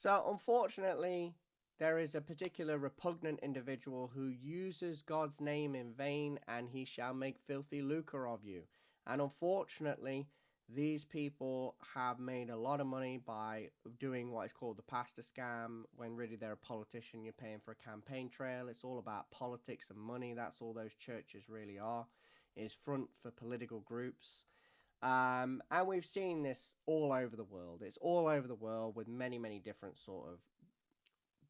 So, unfortunately, there is a particular repugnant individual who uses God's name in vain, and he shall make filthy lucre of you. And unfortunately, these people have made a lot of money by doing what is called the pastor scam, when really they're a politician. You're paying for a campaign trail. It's all about politics and money. That's all those churches really are, is front for political groups. And we've seen this all over the world. It's all over the world with many, many different sort of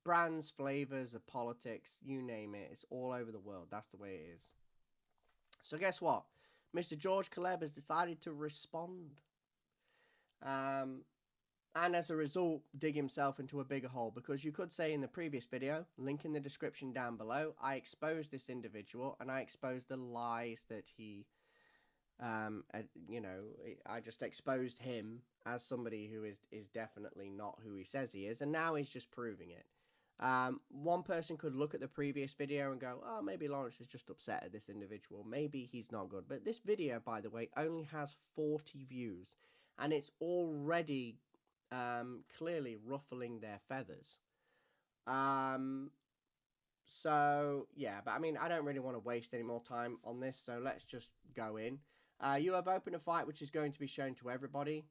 brands, flavors of politics, you name it. It's all over the world. That's the way it is. So guess what? Mr. George Caleb has decided to respond. Um, and as a result, dig himself into a bigger hole, because you could say in the previous video, link in the description down below, I exposed this individual and I exposed the lies that he I just exposed him as somebody who is definitely not who he says he is, and now he's just proving it. One person could look at the previous video and go, oh, maybe Lawrence is just upset at this individual. Maybe he's not good. But this video, by the way, only has 40 views, and it's already clearly ruffling their feathers. So, yeah, but I mean, I don't really want to waste any more time on this, so let's just go in. You have opened a fight which is going to be shown to everybody.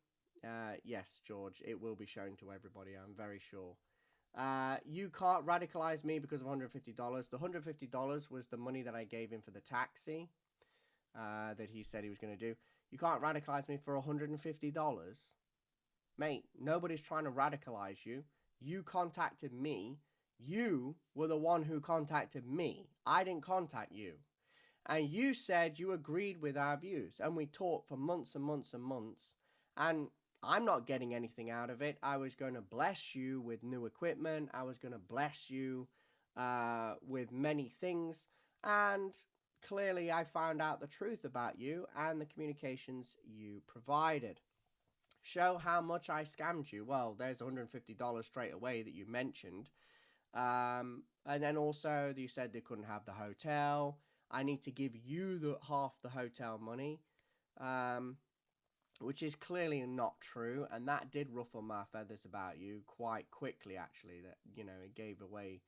Yes, George, it will be shown to everybody, I'm very sure. You can't radicalize me because of $150. The $150 was the money that I gave him for the taxi that he said he was going to do. You can't radicalize me for $150. Mate, nobody's trying to radicalize you. You contacted me. You were the one who contacted me. I didn't contact you. And you said you agreed with our views. And we talked for months and months and months. And I'm not getting anything out of it. I was going to bless you with new equipment. I was going to bless you with many things. And clearly I found out the truth about you and the communications you provided. Show how much I scammed you. Well, there's $150 straight away that you mentioned. And then also you said they couldn't have the hotel. I need to give you the half the hotel money, which is clearly not true. And that did ruffle my feathers about you quite quickly, actually, that, it gave away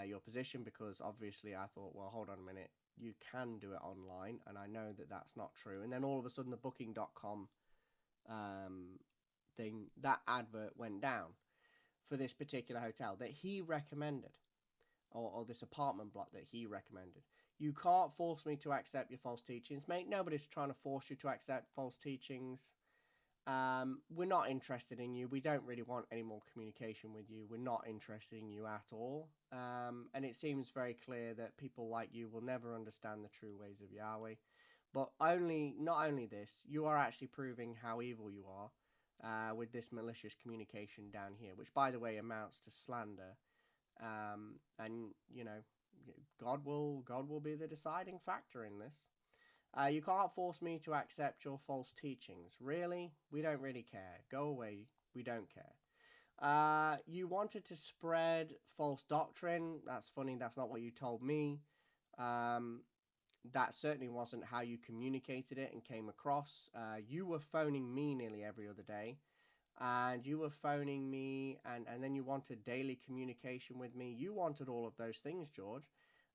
your position, because obviously I thought, well, hold on a minute, you can do it online. And I know that that's not true. And then all of a sudden the booking.com thing, that advert went down for this particular hotel that he recommended, or this apartment block that he recommended. You can't force me to accept your false teachings, mate. Nobody's trying to force you to accept false teachings. We're not interested in you. We don't really want any more communication with you. We're not interested in you at all. And it seems very clear that people like you will never understand the true ways of Yahweh. But not only this, you are actually proving how evil you are with this malicious communication down here, which, by the way, amounts to slander. And, God will be the deciding factor in this. You can't force me to accept your false teachings. Really? We don't really care. Go away. We don't care. You wanted to spread false doctrine. That's funny. That's not what you told me. That certainly wasn't how you communicated it and came across. You were phoning me nearly every other day. And you were phoning me, and then you wanted daily communication with me. You wanted all of those things, George.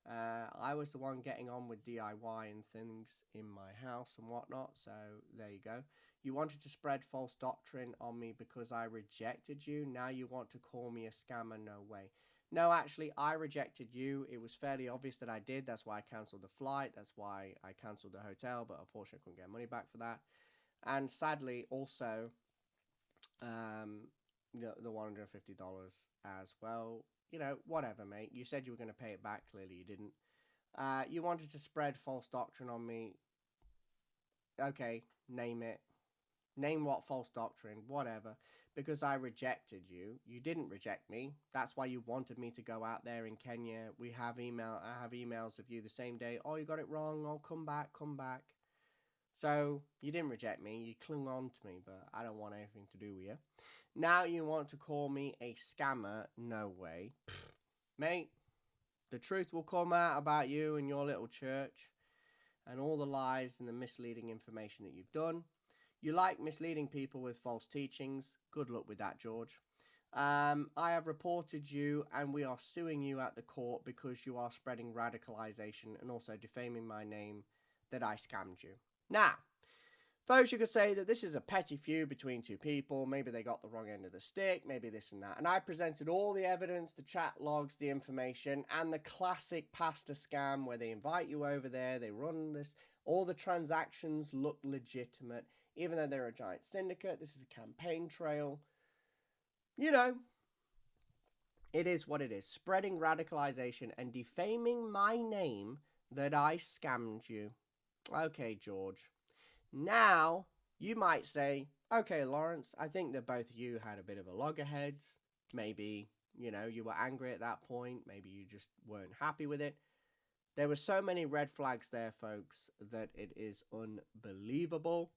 I was the one getting on with DIY and things in my house and whatnot, so there you go. You wanted to spread false doctrine on me because I rejected you. Now you want to call me a scammer? No way. No, actually, I rejected you. It was fairly obvious that I did. That's why I cancelled the flight. That's why I cancelled the hotel, but unfortunately I couldn't get money back for that. And sadly, also, the $150 as well. Whatever, mate. You said you were going to pay it back. Clearly you didn't. You wanted to spread false doctrine on me. Okay, name it. Name what false doctrine, whatever. Because I rejected you. You didn't reject me. That's why you wanted me to go out there in Kenya. I have emails of you the same day. Oh, you got it wrong. Oh, come back. So, you didn't reject me, you clung on to me, but I don't want anything to do with you. Now you want to call me a scammer? No way. Pfft. Mate, the truth will come out about you and your little church, and all the lies and the misleading information that you've done. You like misleading people with false teachings. Good luck with that, George. I have reported you and we are suing you at the court because you are spreading radicalization and also defaming my name that I scammed you. Now, folks, you could say that this is a petty feud between two people. Maybe they got the wrong end of the stick, maybe this and that. And I presented all the evidence, the chat logs, the information, and the classic pastor scam where they invite you over there, they run this, all the transactions look legitimate, even though they're a giant syndicate. This is a campaign trail. You know, it is what it is. Spreading radicalization and defaming my name that I scammed you. Okay, George. Now, you might say, okay, Lawrence, I think that both of you had a bit of a loggerheads. Maybe, you were angry at that point. Maybe you just weren't happy with it. There were so many red flags there, folks, that it is unbelievable.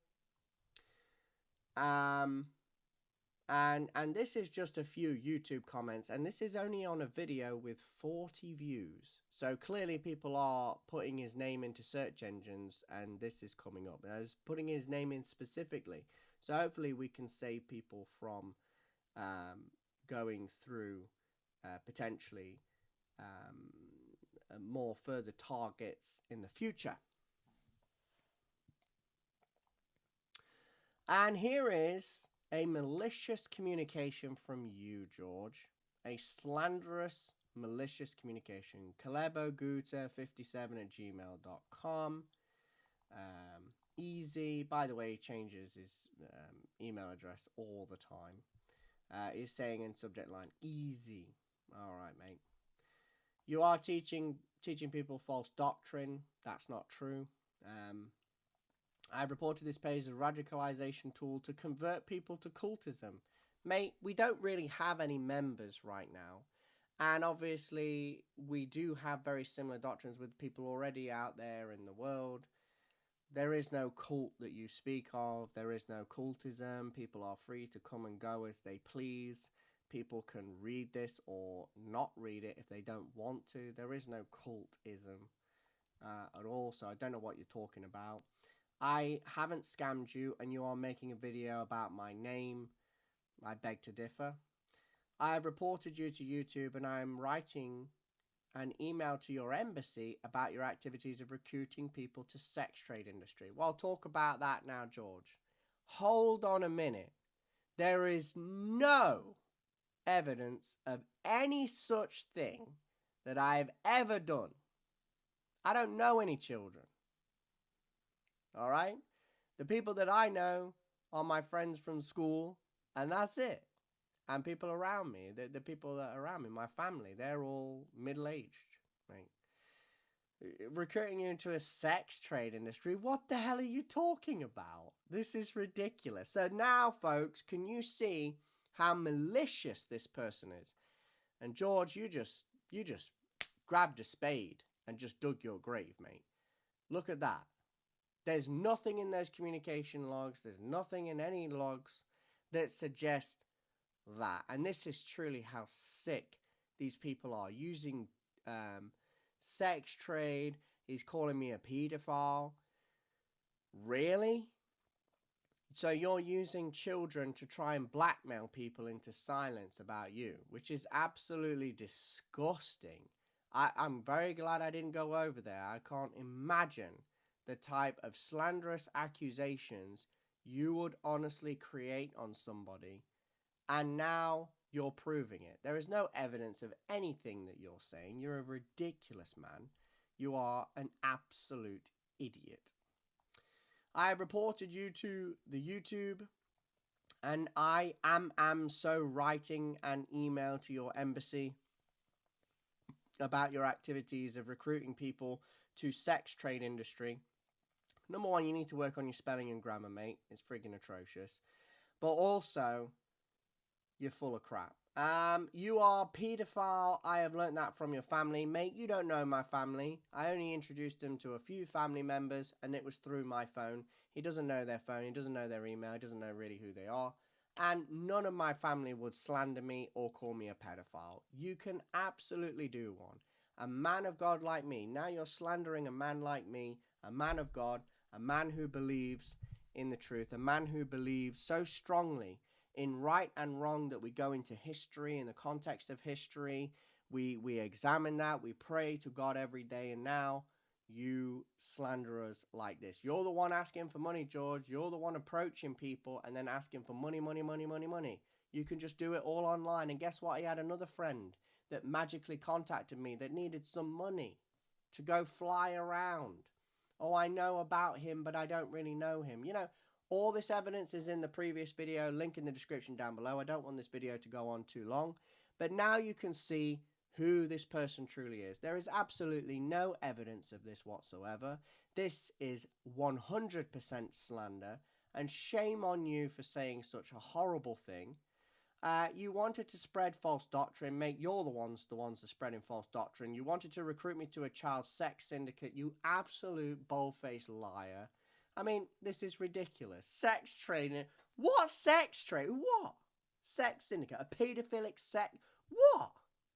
And this is just a few YouTube comments, and this is only on a video with 40 views. So clearly people are putting his name into search engines, and this is coming up. I was putting his name in specifically. So hopefully we can save people from going through potentially more further targets in the future. And here is a malicious communication from you, George. A slanderous, malicious communication. Caleb Oguta 57@gmail.com. Easy. By the way, he changes his email address all the time. He's saying in subject line, easy. All right, mate. You are teaching people false doctrine. That's not true. I've reported this page as a radicalization tool to convert people to cultism. Mate, we don't really have any members right now. And obviously, we do have very similar doctrines with people already out there in the world. There is no cult that you speak of. There is no cultism. People are free to come and go as they please. People can read this or not read it if they don't want to. There is no cultism at all, so I don't know what you're talking about. I haven't scammed you, and you are making a video about my name. I beg to differ. I have reported you to YouTube, and I am writing an email to your embassy about your activities of recruiting people to sex trade industry. Well, I'll talk about that now, George. Hold on a minute. There is no evidence of any such thing that I have ever done. I don't know any children. All right? The people that I know are my friends from school, and that's it. And people around me, the people that are around me, my family, they're all middle-aged. Right? Recruiting you into a sex trade industry, what the hell are you talking about? This is ridiculous. So now, folks, can you see how malicious this person is? And George, you just grabbed a spade and just dug your grave, mate. Look at that. There's nothing in those communication logs. There's nothing in any logs that suggest that. And this is truly how sick these people are. Using sex trade. He's calling me a pedophile. Really? So you're using children to try and blackmail people into silence about you, which is absolutely disgusting. I'm very glad I didn't go over there. I can't imagine the type of slanderous accusations you would honestly create on somebody, and now you're proving it. There is no evidence of anything that you're saying. You're a ridiculous man. You are an absolute idiot. I have reported you to the YouTube, and I am so writing an email to your embassy about your activities of recruiting people to sex trade industry. Number one, you need to work on your spelling and grammar, mate. It's friggin' atrocious. But also, you're full of crap. You are paedophile. I have learnt that from your family. Mate, you don't know my family. I only introduced him to a few family members, and it was through my phone. He doesn't know their phone. He doesn't know their email. He doesn't know really who they are. And none of my family would slander me or call me a pedophile. You can absolutely do one. A man of God like me. Now you're slandering a man like me, a man of God, a man who believes in the truth, a man who believes so strongly in right and wrong, that we go into history, in the context of history. We examine that. We pray to God every day. And now you slander us like this. You're the one asking for money, George. You're the one approaching people and then asking for money, money, money, money, money. You can just do it all online. And guess what? He had another friend that magically contacted me that needed some money to go fly around. Oh, I know about him, but I don't really know him. You know, all this evidence is in the previous video. Link in the description down below. I don't want this video to go on too long. But now you can see who this person truly is. There is absolutely no evidence of this whatsoever. This is 100% slander, and shame on you for saying such a horrible thing. You wanted to spread false doctrine, mate. You're the ones that are spreading false doctrine. You wanted to recruit me to a child sex syndicate, you absolute bold-faced liar. I mean, this is ridiculous. Sex training. What sex training? What? Sex syndicate? A paedophilic sex? What?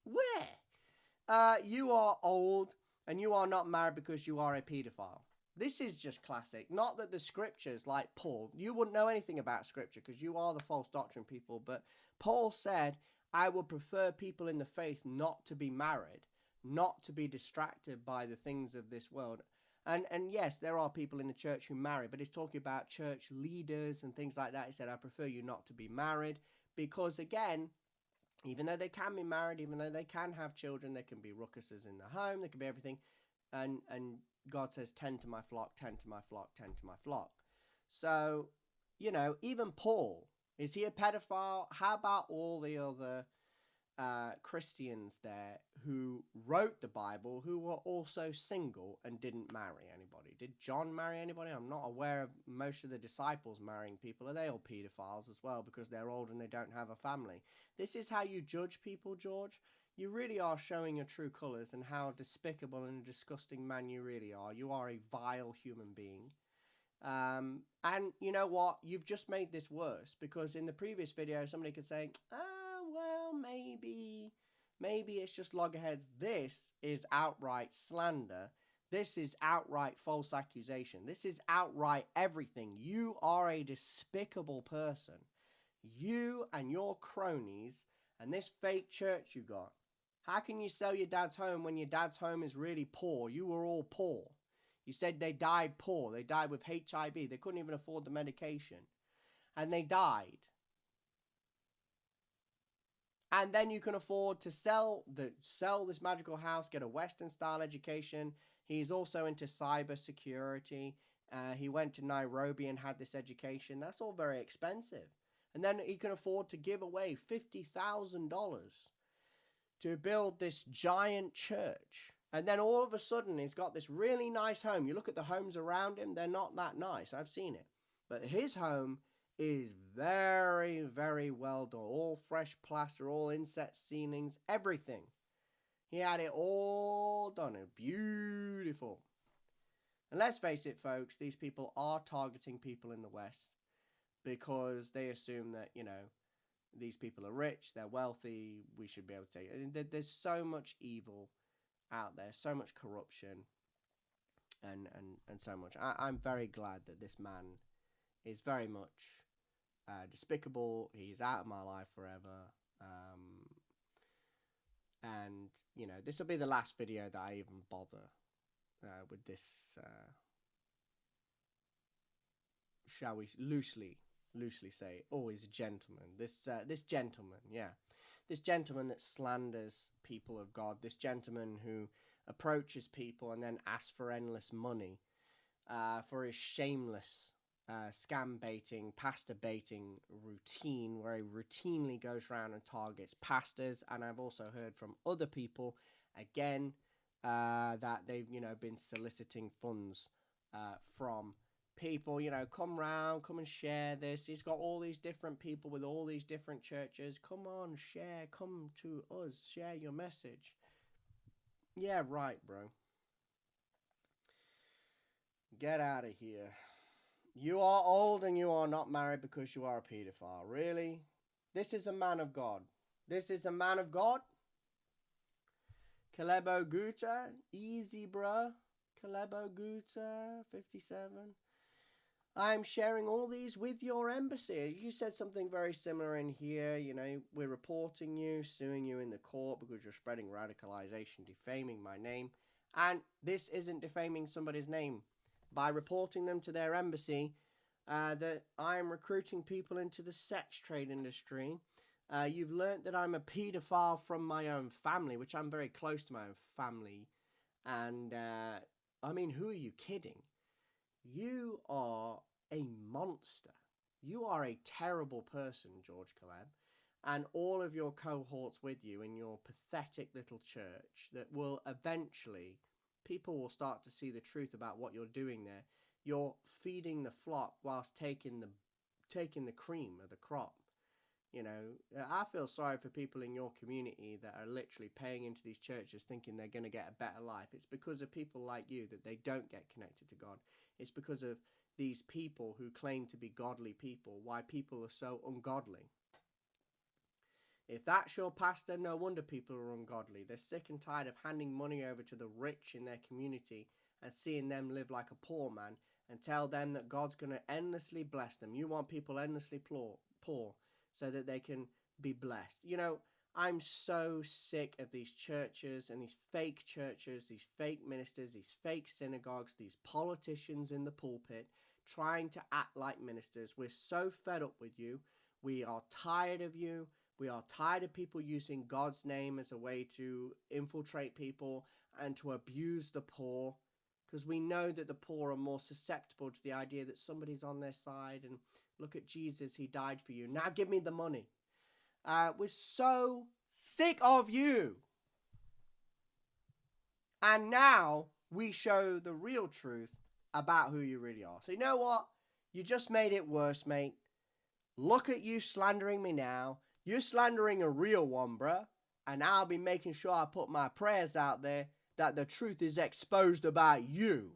Where? You are old and you are not married because you are a paedophile. This is just classic. Not that the scriptures, like Paul, you wouldn't know anything about scripture because you are the false doctrine people, but Paul said, I would prefer people in the faith not to be married, not to be distracted by the things of this world. And yes, there are people in the church who marry, but he's talking about church leaders and things like that. He said, I prefer you not to be married because, again, even though they can be married, even though they can have children, there can be ruckuses in the home, there can be everything. And God says, tend to my flock, tend to my flock, tend to my flock. So, you know, even Paul, is he a pedophile? How about all the other Christians there who wrote the Bible, who were also single and didn't marry anybody? Did John marry anybody? I'm not aware of most of the disciples marrying people. Are they all pedophiles as well because they're old and they don't have a family? This is how you judge people, George. You really are showing your true colours and how despicable and disgusting man you really are. You are a vile human being. And you know what? You've just made this worse because in the previous video, somebody could say, well, maybe it's just loggerheads. This is outright slander. This is outright false accusation. This is outright everything. You are a despicable person. You and your cronies and this fake church you got. How can you sell your dad's home when your dad's home is really poor? You were all poor. You said they died poor. They died with HIV. They couldn't even afford the medication. And they died. And then you can afford to sell this magical house, get a Western style education. He's also into cyber security. He went to Nairobi and had this education. That's all very expensive. And then he can afford to give away $50,000 to build this giant church. And then all of a sudden he's got this really nice home. You look at the homes around him, they're not that nice. I've seen it. But his home is very, very well done. All fresh plaster, all inset ceilings, everything. He had it all done. Beautiful. And let's face it, folks, these people are targeting people in the West because they assume that, you know, these people are rich, they're wealthy, we should be able to take it. There's so much evil out there, so much corruption, and so much. I'm very glad that this man is very much despicable. He's out of my life forever. And, you know, this will be the last video that I even bother with this, shall we loosely say, oh, he's a gentleman. This gentleman, yeah. This gentleman that slanders people of God. This gentleman who approaches people and then asks for endless money for his shameless scam baiting, pastor baiting routine, where he routinely goes around and targets pastors. And I've also heard from other people, again, that they've, you know, been soliciting funds from people, you know, come round, come and share this. He's got all these different people with all these different churches. Come on, share, come to us, share your message. Yeah, right, bro. Get out of here. You are old and you are not married because you are a pedophile. Really? This is a man of God. This is a man of God. Caleb Oguta. Easy, bruh. Caleb Oguta, 57. I'm sharing all these with your embassy. You said something very similar in here. You know, we're reporting you, suing you in the court because you're spreading radicalization, defaming my name. And this isn't defaming somebody's name. By reporting them to their embassy, that I'm recruiting people into the sex trade industry. You've learnt that I'm a paedophile from my own family, which I'm very close to my own family. And, I mean, who are you kidding? You are a monster. You are a terrible person, George Caleb, and all of your cohorts with you in your pathetic little church that will eventually, people will start to see the truth about what you're doing there. You're feeding the flock whilst taking the cream of the crop. You know, I feel sorry for people in your community that are literally paying into these churches thinking they're going to get a better life. It's because of people like you that they don't get connected to God. It's because of these people who claim to be godly people, why people are so ungodly. If that's your pastor, no wonder people are ungodly. They're sick and tired of handing money over to the rich in their community and seeing them live like a poor man and tell them that God's going to endlessly bless them. You want people endlessly poor so that they can be blessed. You know, I'm so sick of these churches and these fake churches, these fake ministers, these fake synagogues, these politicians in the pulpit trying to act like ministers. We're so fed up with you. We are tired of you. We are tired of people using God's name as a way to infiltrate people and to abuse the poor, because we know that the poor are more susceptible to the idea that somebody's on their side and look at Jesus, he died for you. Now give me the money. We're so sick of you. And now we show the real truth about who you really are. So you know what? You just made it worse, mate. Look at you slandering me now. You're slandering a real one, bruh. And I'll be making sure I put my prayers out there that the truth is exposed about you.